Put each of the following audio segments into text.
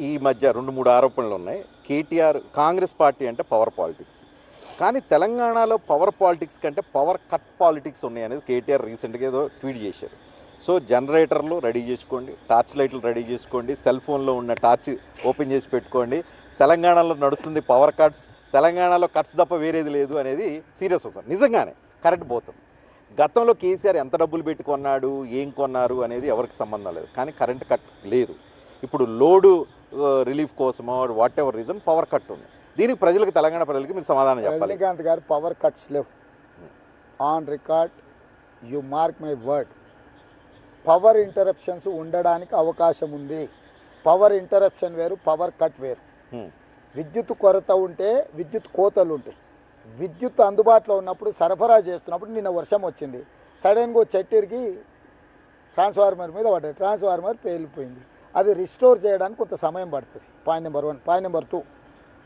ఈ మధ్య 2-3 ఆరోపణలు ఉన్నాయి. కేటీఆర్ కాంగ్రెస్ పార్టీ అంటే పవర్ పాలిటిక్స్, కానీ తెలంగాణలో పవర్ పాలిటిక్స్ కంటే పవర్ కట్ పాలిటిక్స్ ఉన్నాయి అనేది కేటీఆర్ రీసెంట్గా ఏదో ట్వీట్ చేశారు. సో జనరేటర్లు రెడీ చేసుకోండి, టార్చ్ లైట్లు రెడీ చేసుకోండి, సెల్ ఫోన్లో ఉన్న టార్చ్ ఓపెన్ చేసి పెట్టుకోండి, తెలంగాణలో నడుస్తుంది పవర్ కట్స్, తెలంగాణలో కట్స్ తప్ప వేరేది లేదు అనేది సీరియస్ వస్తుంది. నిజంగానే కరెంట్ పోతుంది. గతంలో కేసీఆర్ ఎంత డబ్బులు పెట్టి కొన్నాడు, ఏం కొన్నారు అనేది ఎవరికి సంబంధం లేదు, కానీ కరెంట్ కట్ లేదు. ఇప్పుడు లోడు రిలీఫ్ కోసమో what ever reason power cut ఉంది. దీనికి ప్రజలకు, తెలంగాణ ప్రజలకి మీరు సమాధానం చెప్పాలి. రజనీకాంత్ గారు పవర్ కట్స్ లేవు. On record, you mark my word, power interruptions ఉండడానికి అవకాశం ఉంది. పవర్ ఇంటరప్షన్ వేరు, పవర్ కట్ వేరు. విద్యుత్ కొరత ఉంటే విద్యుత్ కోతలు ఉంటాయి. విద్యుత్ అందుబాటులో ఉన్నప్పుడు సరఫరా చేస్తున్నప్పుడు నిన్న వర్షం వచ్చింది, సడన్గా చెట్టిరికి ట్రాన్స్ఫార్మర్ మీద పడ్డది, ట్రాన్స్ఫార్మర్ పేలిపోయింది. అది రిస్టోర్ చేయడానికి కొంత సమయం పడుతుంది. Point number 1. పాయింట్ నెంబర్ 2,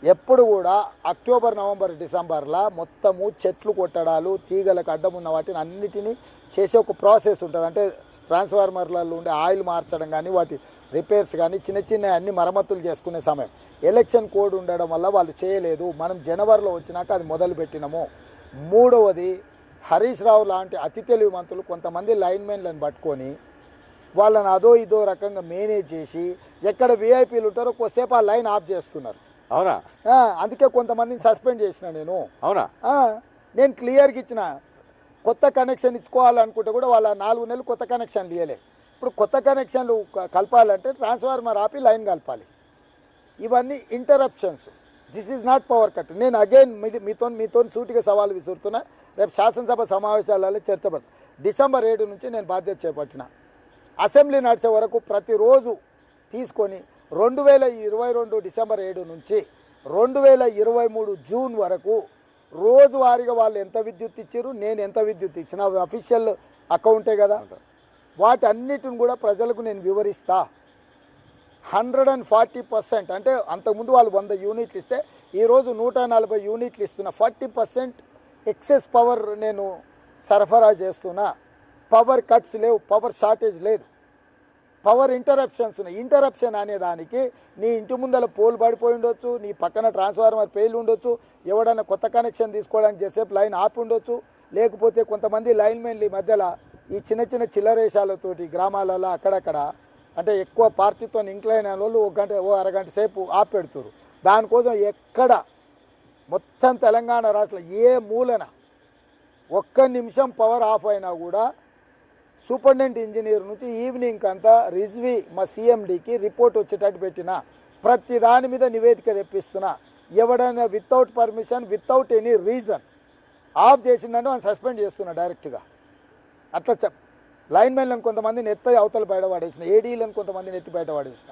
ఎప్పుడు కూడా అక్టోబర్, నవంబర్, డిసెంబర్లో మొత్తము చెట్లు కొట్టడాలు, తీగలకు అడ్డం ఉన్న వాటిని అన్నిటినీ చేసే ఒక ప్రాసెస్ ఉంటుంది. అంటే ట్రాన్స్ఫార్మర్లలో ఉండే ఆయిల్ మార్చడం కానీ, వాటి రిపేర్స్ కానీ, చిన్న చిన్న అన్ని మరమ్మతులు చేసుకునే సమయం. ఎలక్షన్ కోడ్ ఉండడం వల్ల వాళ్ళు చేయలేదు. మనం జనవరిలో వచ్చినాక అది మొదలు పెట్టినాము. మూడవది, హరీష్ రావు లాంటి అతి తెలివి మంత్రులు కొంతమంది లైన్మెన్లను పట్టుకొని వాళ్ళని అదో ఇదో రకంగా మేనేజ్ చేసి ఎక్కడ విఐపీలు ఉంటారో కొద్దిసేపు ఆ లైన్ ఆఫ్ చేస్తున్నారు. అవునా? అందుకే కొంతమందిని సస్పెండ్ చేసిన నేను. అవునా? నేను క్లియర్గా ఇచ్చిన. కొత్త కనెక్షన్ ఇచ్చుకోవాలనుకుంటే కూడా వాళ్ళ 4 నెలలు కొత్త కనెక్షన్లు ఇవ్వలే. ఇప్పుడు కొత్త కనెక్షన్లు కలపాలంటే ట్రాన్స్ఫార్మర్ ఆపి లైన్ కలపాలి. ఇవన్నీ interruptions. This is not power cut. నేను అగైన్ మీతో సూటిగా సవాలు విసురుతున్నా. రేపు శాసనసభ సమావేశాలలో చర్చపడుతుంది. డిసెంబర్ 7 నుంచి నేను బాధ్యత చేపట్టిన. అసెంబ్లీ నడిచే వరకు ప్రతిరోజు తీసుకొని 2022 డిసెంబర్ 7 నుంచి 2023 జూన్ వరకు రోజువారీగా వాళ్ళు ఎంత విద్యుత్ ఇచ్చారు, నేను ఎంత విద్యుత్ ఇచ్చిన, అఫీషియల్ అకౌంటే కదా, వాటన్నిటిని కూడా ప్రజలకు నేను వివరిస్తా. 140%, అంటే అంతకుముందు వాళ్ళు 100 యూనిట్లు ఇస్తే ఈరోజు 140 యూనిట్లు ఇస్తున్నా. 40% ఎక్సెస్ పవర్ నేను సరఫరా చేస్తున్నా. పవర్ కట్స్ లేవు, పవర్ షార్టేజ్ లేదు, పవర్ ఇంటరప్షన్స్ ఉన్నాయి. ఇంటరప్షన్ అనే దానికి నీ ఇంటి ముందర పోల్ పడిపోయి ఉండొచ్చు, నీ పక్కన ట్రాన్స్ఫార్మర్ పేలి ఉండొచ్చు, ఎవడన్నా కొత్త కనెక్షన్ తీసుకోవడానికి చేసేపు లైన్ ఆపి ఉండొచ్చు, లేకపోతే కొంతమంది లైన్మెన్లు ఈ మధ్యలో ఈ చిన్న చిన్న చిల్లరేషాలతోటి గ్రామాలలో అక్కడక్కడ, అంటే ఎక్కువ పార్టీతో ఇంక్లైన్ అయిన వాళ్ళు ఓ అరగంట సేపు ఆపెడుతురు. దానికోసం ఎక్కడ మొత్తం తెలంగాణ రాష్ట్రంలో ఏ మూలన 1 నిమిషం పవర్ ఆఫ్ అయినా కూడా సూపరింటెండెంట్ ఇంజనీర్ నుంచి ఈవినింగ్ అంతా రిజ్వీ మా సీఎండీకి రిపోర్ట్ వచ్చేటట్టు పెట్టిన. ప్రతి దాని మీద నివేదిక తెప్పిస్తున్నా. ఎవడైనా without permission, without any reason of చేసిందని మనం సస్పెండ్ చేస్తున్నా డైరెక్ట్గా. అట్లా లైన్మెన్లను కొంతమందిని ఎత్తి అవతల బయట పడేసిన, ఏడీలను కొంతమందిని ఎత్తి బయట పడేసిన.